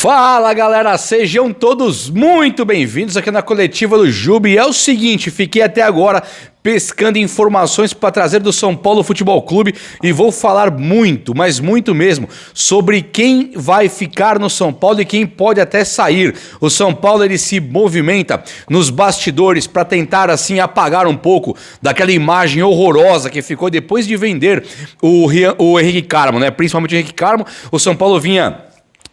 Fala galera, sejam todos muito bem-vindos aqui na coletiva do Juba. E é o seguinte, fiquei até agora pescando informações para trazer do São Paulo Futebol Clube e vou falar muito, mas muito mesmo, sobre quem vai ficar no São Paulo e quem pode até sair. O São Paulo ele se movimenta nos bastidores para tentar assim apagar um pouco daquela imagem horrorosa que ficou depois de vender o Henrique Carmo, né? Principalmente o Henrique Carmo. O São Paulo vinha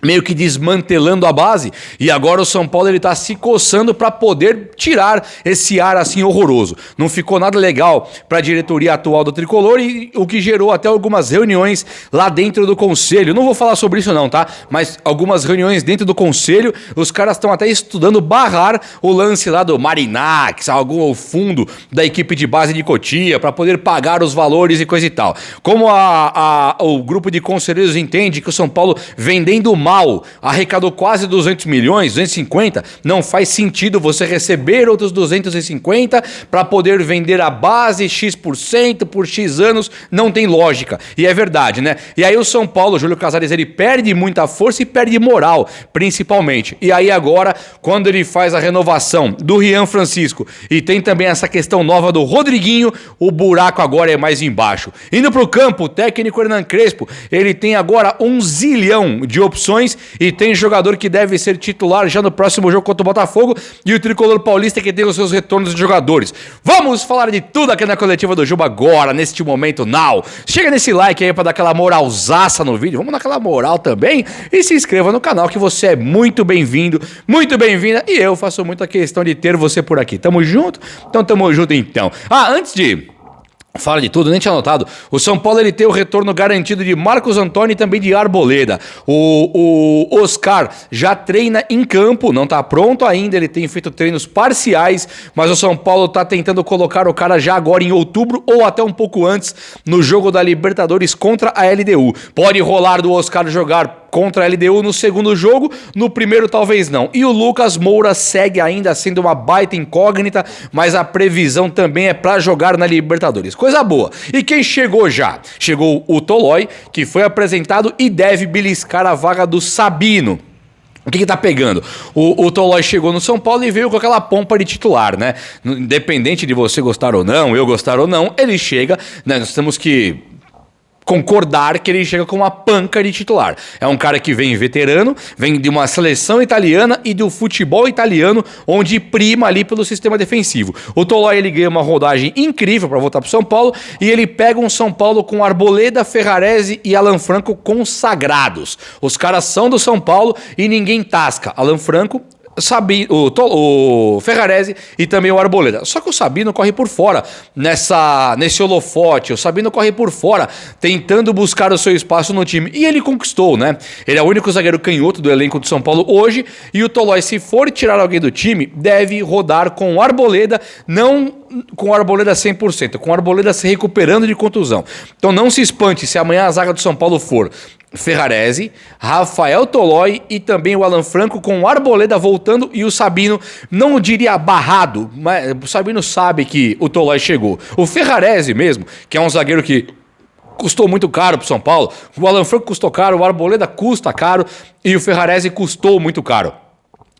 meio que desmantelando a base e agora o São Paulo ele tá se coçando para poder tirar esse ar assim horroroso. Não ficou nada legal para a diretoria atual do Tricolor e o que gerou até algumas reuniões lá dentro do conselho. Não vou falar sobre isso não, tá? Mas algumas reuniões dentro do conselho, os caras estão até estudando barrar o lance lá do Marinax, algum fundo da equipe de base de Cotia para poder pagar os valores e coisa e tal. Como o grupo de conselheiros entende que o São Paulo vendendo mal arrecadou quase 200 milhões, 250, não faz sentido você receber outros 250 para poder vender a base X% por X anos, não tem lógica. E é verdade, né? E aí o São Paulo, o Júlio Casares, ele perde muita força e perde moral, principalmente. E aí agora, quando ele faz a renovação do Rian Francisco e tem também essa questão nova do Rodriguinho, o buraco agora é mais embaixo. Indo pro campo, o técnico Hernan Crespo, ele tem agora 1 zilhão de opções e tem jogador que deve ser titular já no próximo jogo contra o Botafogo e o Tricolor Paulista que tem os seus retornos de jogadores. Vamos falar de tudo aqui na coletiva do Juba agora, neste momento, now. Chega nesse like aí pra dar aquela moralzaça no vídeo, vamos dar aquela moral também e se inscreva no canal que você é muito bem-vindo, muito bem-vinda e eu faço muita questão de ter você por aqui. Tamo junto? Então tamo junto então. Antes de fala de tudo, nem tinha anotado. O São Paulo ele tem o retorno garantido de Marcos Antônio e também de Arboleda. O Oscar já treina em campo, não tá pronto ainda, ele tem feito treinos parciais, mas o São Paulo tá tentando colocar o cara já agora em outubro ou até um pouco antes no jogo da Libertadores contra a LDU. Pode rolar do Oscar jogar contra a LDU no segundo jogo, no primeiro talvez não. E o Lucas Moura segue ainda sendo uma baita incógnita, mas a previsão também é para jogar na Libertadores. Coisa boa. E quem chegou já? Chegou o Tolói, que foi apresentado e deve beliscar a vaga do Sabino. O que tá pegando? O Tolói chegou no São Paulo e veio com aquela pompa de titular, né? Independente de você gostar ou não, eu gostar ou não, ele chega, né? Nós temos que concordar que ele chega com uma panca de titular. É um cara que vem veterano, vem de uma seleção italiana e do futebol italiano, onde prima ali pelo sistema defensivo. O Tolói ele ganha uma rodagem incrível para voltar para São Paulo e ele pega um São Paulo com Arboleda, Ferrarese e Alan Franco consagrados. Os caras são do São Paulo e ninguém tasca. Alan Franco, o Ferrarese e também o Arboleda. Só que o Sabino corre por fora nesse holofote. O Sabino corre por fora tentando buscar o seu espaço no time. E ele conquistou, né? Ele é o único zagueiro canhoto do elenco do São Paulo hoje. E o Tolói, se for tirar alguém do time, deve rodar com o Arboleda, não com o Arboleda 100%, com o Arboleda se recuperando de contusão. Então não se espante se amanhã a zaga do São Paulo for Ferrarese, Rafael Tolói e também o Alan Franco com o Arboleda voltando e o Sabino, não diria barrado, mas o Sabino sabe que o Tolói chegou. O Ferrarese mesmo, que é um zagueiro que custou muito caro pro São Paulo, o Alan Franco custou caro, o Arboleda custa caro e o Ferrarese custou muito caro.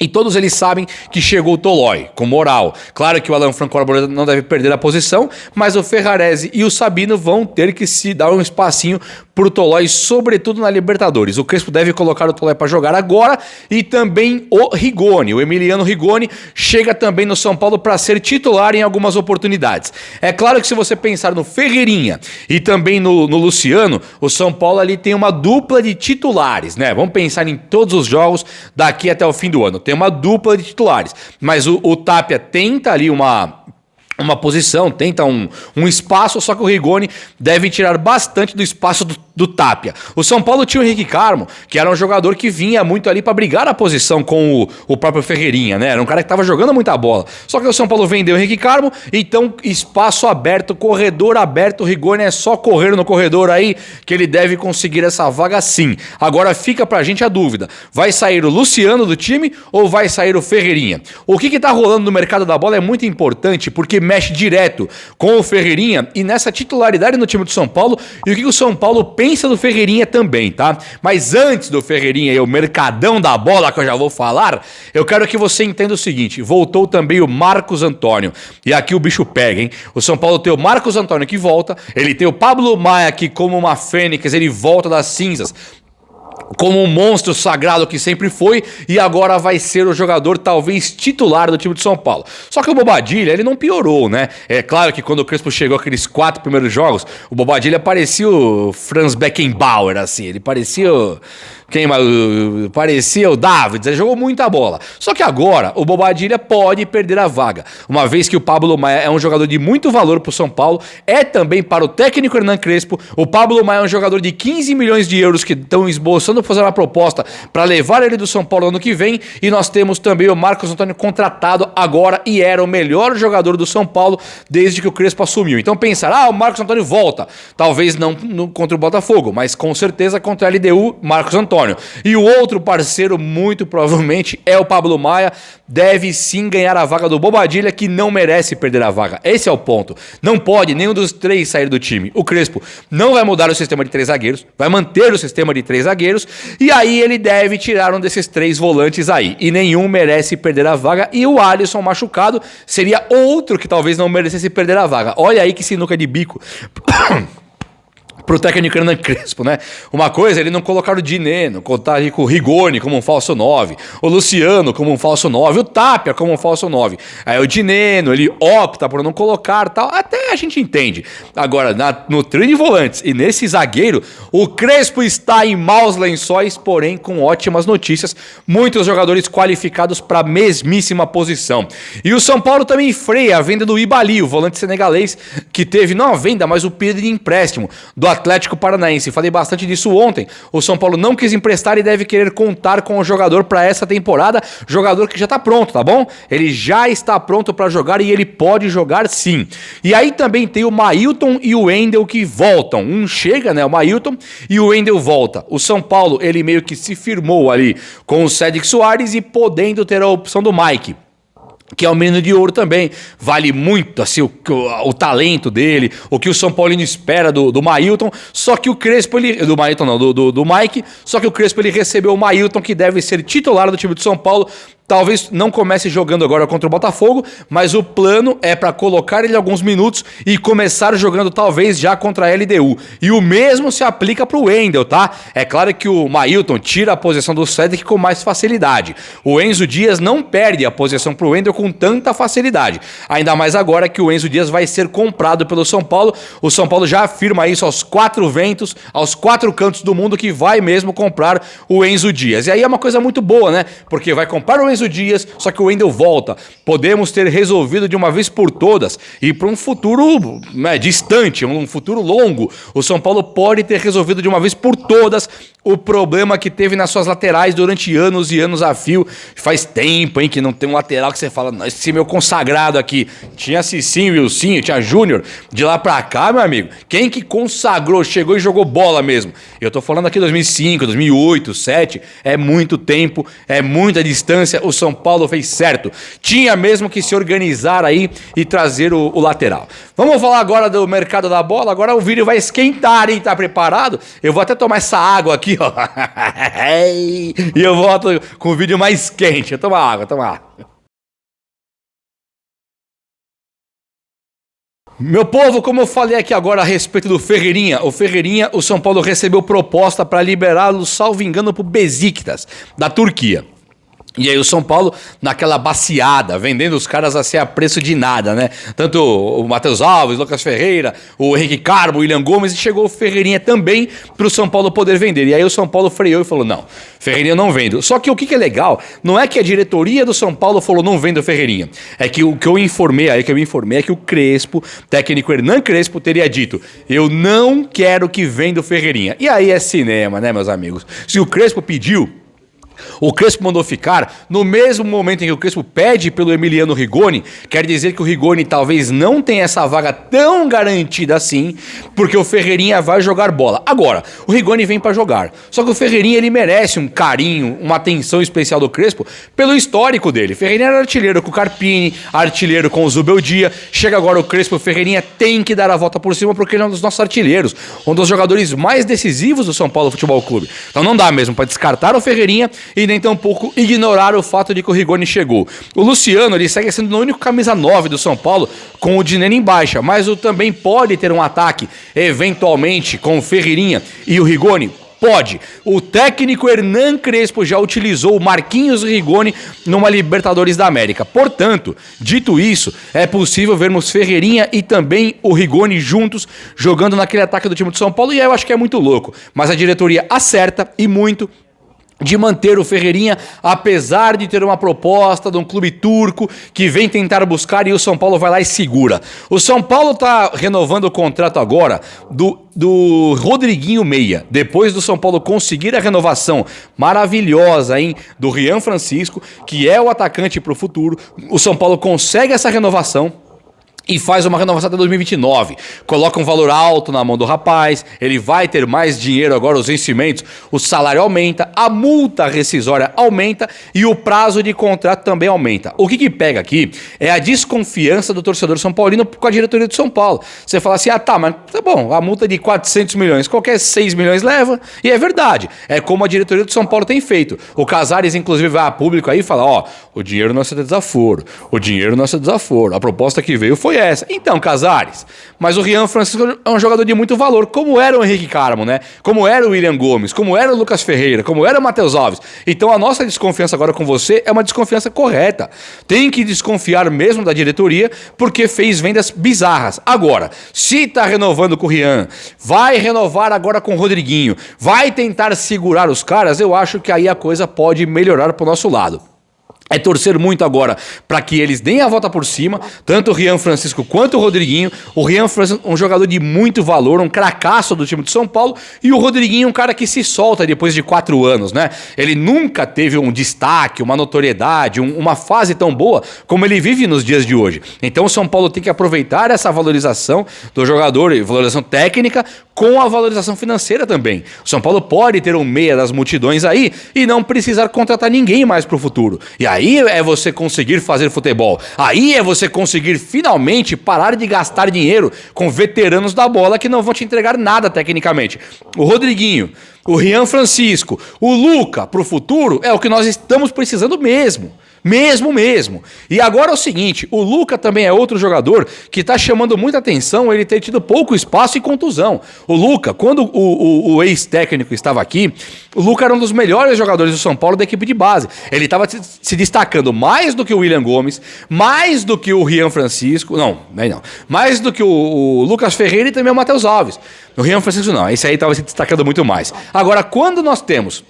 E todos eles sabem que chegou o Tolói, com moral. Claro que o Alan Franco Arboleda não deve perder a posição, mas o Ferrarese e o Sabino vão ter que se dar um espacinho pro Tolói, sobretudo na Libertadores. O Crespo deve colocar o Tolói para jogar agora e também o Rigoni. O Emiliano Rigoni chega também no São Paulo para ser titular em algumas oportunidades. É claro que se você pensar no Ferreirinha e também no Luciano, o São Paulo ali tem uma dupla de titulares, né? Vamos pensar em todos os jogos daqui até o fim do ano. Tem uma dupla de titulares, mas o Tapia tenta ali uma posição, tenta um espaço, só que o Rigoni deve tirar bastante do espaço do Tapia. O São Paulo tinha o Henrique Carmo, que era um jogador que vinha muito ali para brigar a posição com o próprio Ferreirinha, né? Era um cara que tava jogando muita bola. Só que o São Paulo vendeu o Henrique Carmo, então espaço aberto, corredor aberto, o Rigoni é só correr no corredor aí que ele deve conseguir essa vaga sim. Agora fica pra gente a dúvida, vai sair o Luciano do time ou vai sair o Ferreirinha? O que tá rolando no mercado da bola é muito importante, porque mexe direto com o Ferreirinha e nessa titularidade no time do São Paulo e o que o São Paulo pensa do Ferreirinha também, tá? Mas antes do Ferreirinha e o mercadão da bola que eu já vou falar, eu quero que você entenda o seguinte, voltou também o Marcos Antônio e aqui o bicho pega, hein? O São Paulo tem o Marcos Antônio que volta, ele tem o Pablo Maia que como uma fênix, ele volta das cinzas como um monstro sagrado que sempre foi e agora vai ser o jogador talvez titular do time de São Paulo. Só que o Bobadilla, ele não piorou, né? É claro que quando o Crespo chegou aqueles 4 primeiros jogos, o Bobadilla parecia o Franz Beckenbauer, assim, ele parecia parecia o Davids, ele jogou muita bola. Só que agora o Bobadilla pode perder a vaga, uma vez que o Pablo Maia é um jogador de muito valor para o São Paulo, é também para o técnico Hernan Crespo. O Pablo Maia é um jogador de 15 milhões de euros que estão esboçando fazer uma proposta para levar ele do São Paulo ano que vem, e nós temos também o Marcos Antônio contratado agora e era o melhor jogador do São Paulo desde que o Crespo assumiu. Então pensar, o Marcos Antônio volta, talvez não contra o Botafogo, mas com certeza contra a LDU, Marcos Antônio. E o outro parceiro, muito provavelmente, é o Pablo Maia, deve sim ganhar a vaga do Bobadilla, que não merece perder a vaga. Esse é o ponto. Não pode nenhum dos três sair do time. O Crespo não vai mudar o sistema de 3 zagueiros, vai manter o sistema de 3 zagueiros, e aí ele deve tirar um desses 3 volantes aí. E nenhum merece perder a vaga, e o Alisson machucado seria outro que talvez não merecesse perder a vaga. Olha aí que sinuca de bico pro técnico Hernan Crespo, né? Uma coisa, ele não colocar o Dineno, contar com o Rigoni como um falso 9, o Luciano como um falso 9, o Tapia como um falso 9. Aí o Dineno, ele opta por não colocar tal, até a gente entende. Agora, no trio de volantes e nesse zagueiro, o Crespo está em maus lençóis, porém com ótimas notícias, muitos jogadores qualificados para a mesmíssima posição. E o São Paulo também freia a venda do Ibali, o volante senegalês, que teve não a venda, mas o pedido de empréstimo do Atlético Paranaense. Falei bastante disso ontem. O São Paulo não quis emprestar e deve querer contar com o jogador para essa temporada. Jogador que já está pronto, tá bom? Ele já está pronto para jogar e ele pode jogar sim. E aí também tem o Mailton e o Wendel que voltam. Um chega, né? O Mailton e o Wendel volta. O São Paulo, ele meio que se firmou ali com o Cédric Soares e podendo ter a opção do Mike, que é o menino de ouro também, vale muito assim, o talento dele, o que o São Paulino espera do Mailton, só que o Crespo, do Mailton não, do Mike, só que o Crespo ele recebeu o Mailton, que deve ser titular do time de São Paulo. Talvez não comece jogando agora contra o Botafogo, mas o plano é para colocar ele alguns minutos e começar jogando talvez já contra a LDU. E o mesmo se aplica para o Wendel, tá? É claro que o Mailton tira a posição do Cédric com mais facilidade. O Enzo Dias não perde a posição para o Wendel com tanta facilidade. Ainda mais agora que o Enzo Dias vai ser comprado pelo São Paulo. O São Paulo já afirma isso aos 4 ventos, aos 4 cantos do mundo, que vai mesmo comprar o Enzo Dias. E aí é uma coisa muito boa, né? Porque vai comprar o Enzo Dias, só que o Wendel volta. Podemos ter resolvido de uma vez por todas e para um futuro distante, um futuro longo, o São Paulo pode ter resolvido de uma vez por todas o problema que teve nas suas laterais durante anos e anos a fio. Faz tempo, hein, que não tem um lateral que você fala, esse meu consagrado aqui. Tinha Cicinho, Wilsinho, tinha Júnior. De lá pra cá, meu amigo, quem que consagrou, chegou e jogou bola mesmo? Eu tô falando aqui 2005, 2008, 2007, é muito tempo, é muita distância. O São Paulo fez certo. Tinha mesmo que se organizar aí e trazer o lateral. Vamos falar agora do mercado da bola. Agora o vídeo vai esquentar, hein? Tá preparado? Eu vou até tomar essa água aqui, ó. E eu volto com o vídeo mais quente. Toma água, toma água. Meu povo, como eu falei aqui agora a respeito do Ferreirinha, o São Paulo recebeu proposta para liberá-lo, salvo engano, pro Besiktas, da Turquia. E aí o São Paulo, naquela baciada, vendendo os caras assim a preço de nada, né? Tanto o Matheus Alves, Lucas Ferreira, o Henrique Carmo, o William Gomes, e chegou o Ferreirinha também para o São Paulo poder vender. E aí o São Paulo freou e falou, não, Ferreirinha eu não vendo. Só que o que é legal, não é que a diretoria do São Paulo falou, não vendo o Ferreirinha. É que o que eu informei aí, é que o Crespo, técnico Hernan Crespo, teria dito, eu não quero que venda o Ferreirinha. E aí é cinema, né, meus amigos? Se o Crespo pediu, O Crespo mandou ficar no mesmo momento em que o Crespo pede pelo Emiliano Rigoni. Quer dizer que o Rigoni talvez não tenha essa vaga tão garantida assim, porque o Ferreirinha vai jogar bola. Agora, o Rigoni vem pra jogar. Só que o Ferreirinha, ele merece um carinho, uma atenção especial do Crespo pelo histórico dele. Ferreirinha era artilheiro com o Carpini, artilheiro com o Zubeldia. Chega agora o Crespo, o Ferreirinha tem que dar a volta por cima porque ele é um dos nossos artilheiros, um dos jogadores mais decisivos do São Paulo Futebol Clube. Então não dá mesmo pra descartar o Ferreirinha e nem tampouco ignorar o fato de que o Rigoni chegou. O Luciano, ele segue sendo o único camisa 9 do São Paulo com o Dineno em baixa, mas o também pode ter um ataque, eventualmente, com o Ferreirinha e o Rigoni. Pode. O técnico Hernan Crespo já utilizou o Marquinhos Rigoni numa Libertadores da América. Portanto, dito isso, é possível vermos Ferreirinha e também o Rigoni juntos jogando naquele ataque do time de São Paulo, e eu acho que é muito louco. Mas a diretoria acerta e muito de manter o Ferreirinha, apesar de ter uma proposta de um clube turco que vem tentar buscar e o São Paulo vai lá e segura. O São Paulo tá renovando o contrato agora do Rodriguinho Meia, depois do São Paulo conseguir a renovação maravilhosa, hein, do Rian Francisco, que é o atacante pro futuro. O São Paulo consegue essa renovação e faz uma renovação até 2029. Coloca um valor alto na mão do rapaz, ele vai ter mais dinheiro agora, os vencimentos, o salário aumenta, a multa rescisória aumenta e o prazo de contrato também aumenta. O que pega aqui é a desconfiança do torcedor são paulino com a diretoria do São Paulo. Você fala assim, mas tá bom, a multa de 400 milhões, qualquer 6 milhões leva, e é verdade. É como a diretoria do São Paulo tem feito. O Casares, inclusive, vai a público aí e fala, o dinheiro não é desaforo, o dinheiro não é desaforo, a proposta que veio foi essa. Então, Casares, mas o Rian Francisco é um jogador de muito valor, como era o Henrique Carmo, né? Como era o William Gomes, como era o Lucas Ferreira, como era o Matheus Alves. Então a nossa desconfiança agora com você é uma desconfiança correta. Tem que desconfiar mesmo da diretoria, porque fez vendas bizarras. Agora, se tá renovando com o Rian, vai renovar agora com o Rodriguinho, vai tentar segurar os caras, eu acho que aí a coisa pode melhorar pro nosso lado. É torcer muito agora para que eles deem a volta por cima, tanto o Rian Francisco quanto o Rodriguinho. O Rian Francisco, um jogador de muito valor, um cracaço do time de São Paulo, e o Rodriguinho, um cara que se solta depois de 4 anos, né? Ele nunca teve um destaque, uma notoriedade, uma fase tão boa como ele vive nos dias de hoje. Então o São Paulo tem que aproveitar essa valorização do jogador, valorização técnica, com a valorização financeira também. O São Paulo pode ter um meia das multidões aí e não precisar contratar ninguém mais pro futuro. E aí é você conseguir fazer futebol. Aí é você conseguir finalmente parar de gastar dinheiro com veteranos da bola que não vão te entregar nada tecnicamente. O Rodriguinho, o Rian Francisco, o Luca pro futuro é o que nós estamos precisando mesmo. Mesmo. E agora é o seguinte, o Luca também é outro jogador que tá chamando muita atenção, ele ter tido pouco espaço e contusão. O Luca, quando o ex-técnico estava aqui, o Luca era um dos melhores jogadores do São Paulo da equipe de base. Ele estava se destacando mais do que o William Gomes, mais do que o Rian Francisco, mais do que o Lucas Ferreira e também o Matheus Alves. O Rian Francisco não, esse aí estava se destacando muito mais. Agora, quando nós temos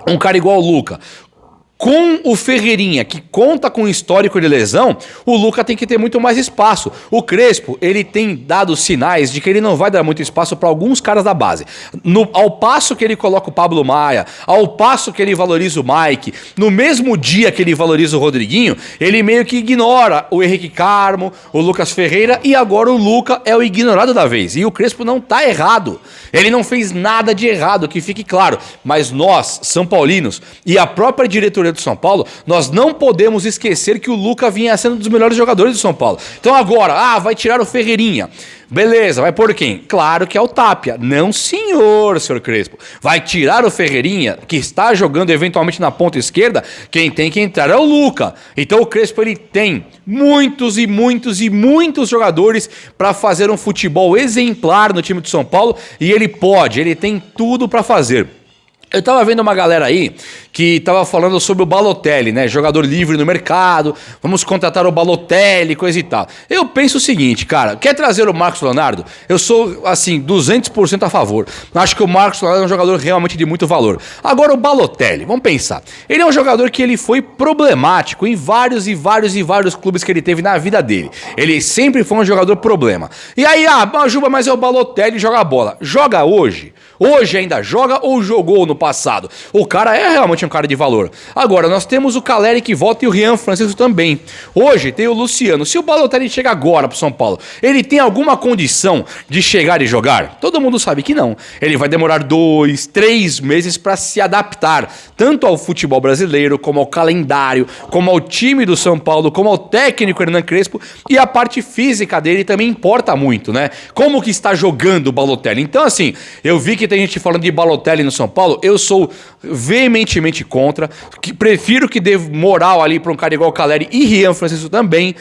um cara igual o Luca, com o Ferreirinha, que conta com histórico de lesão, o Luca tem que ter muito mais espaço. O Crespo, ele tem dado sinais de que ele não vai dar muito espaço para alguns caras da base. Ao passo que ele coloca o Pablo Maia, ao passo que ele valoriza o Mike, no mesmo dia que ele valoriza o Rodriguinho, ele meio que ignora o Henrique Carmo, o Lucas Ferreira, e agora o Luca é o ignorado da vez. E o Crespo não tá errado. Ele não fez nada de errado, que fique claro. Mas nós, São Paulinos, e a própria diretoria do São Paulo, nós não podemos esquecer que o Luca vinha sendo um dos melhores jogadores do São Paulo. Então agora, vai tirar o Ferreirinha. Beleza, vai pôr quem? Claro que é o Tapia. Não, senhor Crespo. Vai tirar o Ferreirinha, que está jogando eventualmente na ponta esquerda, quem tem que entrar é o Luca. Então o Crespo, ele tem muitos jogadores para fazer um futebol exemplar no time de São Paulo, e ele tem tudo para fazer. Eu tava vendo uma galera aí que tava falando sobre o Balotelli, né? Jogador livre no mercado, vamos contratar o Balotelli, coisa e tal. Eu penso o seguinte, cara, quer trazer o Marcos Leonardo? Eu sou, assim, 200% a favor. Acho que o Marcos Leonardo é um jogador realmente de muito valor. Agora o Balotelli, vamos pensar. Ele é um jogador que ele foi problemático em vários clubes que ele teve na vida dele. Ele sempre foi um jogador problema. E aí, Juba, mas é o Balotelli, joga bola. Joga hoje. Hoje ainda joga ou jogou no passado? O cara é realmente um cara de valor. Agora, nós temos o Caleri que volta e o Rian Francisco também. Hoje tem o Luciano. Se o Balotelli chega agora pro São Paulo, ele tem alguma condição de chegar e jogar? Todo mundo sabe que não. Ele vai demorar 2, 3 meses para se adaptar, tanto ao futebol brasileiro, como ao calendário, como ao time do São Paulo, como ao técnico Hernan Crespo, e a parte física dele também importa muito, né? Como que está jogando o Balotelli? Então, assim, eu vi que tem gente falando de Balotelli no São Paulo, eu sou veementemente contra, que prefiro que dê moral ali para um cara igual o Caleri e Rian Francisco também.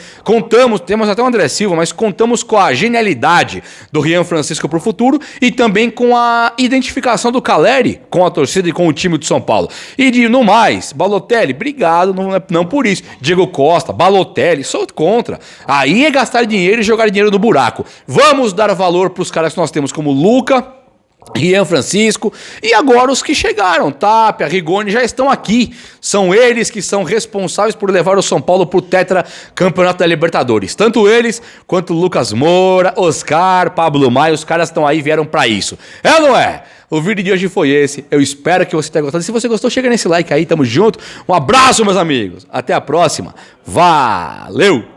Temos até o André Silva, mas contamos com a genialidade do Rian Francisco pro futuro e também com a identificação do Caleri com a torcida e com o time do São Paulo. E no mais, Balotelli, obrigado, não por isso. Diego Costa, Balotelli, sou contra. Aí é gastar dinheiro e jogar dinheiro no buraco. Vamos dar valor pros caras que nós temos como Luca, Rian Francisco e agora os que chegaram, Tapia, Rigoni, já estão aqui. São eles que são responsáveis por levar o São Paulo pro Tetra Campeonato da Libertadores. Tanto eles quanto Lucas Moura, Oscar, Pablo Maia, os caras estão aí, vieram pra isso. É ou não é? O vídeo de hoje foi esse. Eu espero que você tenha gostado. Se você gostou, chega nesse like aí, tamo junto. Um abraço, meus amigos. Até a próxima. Valeu!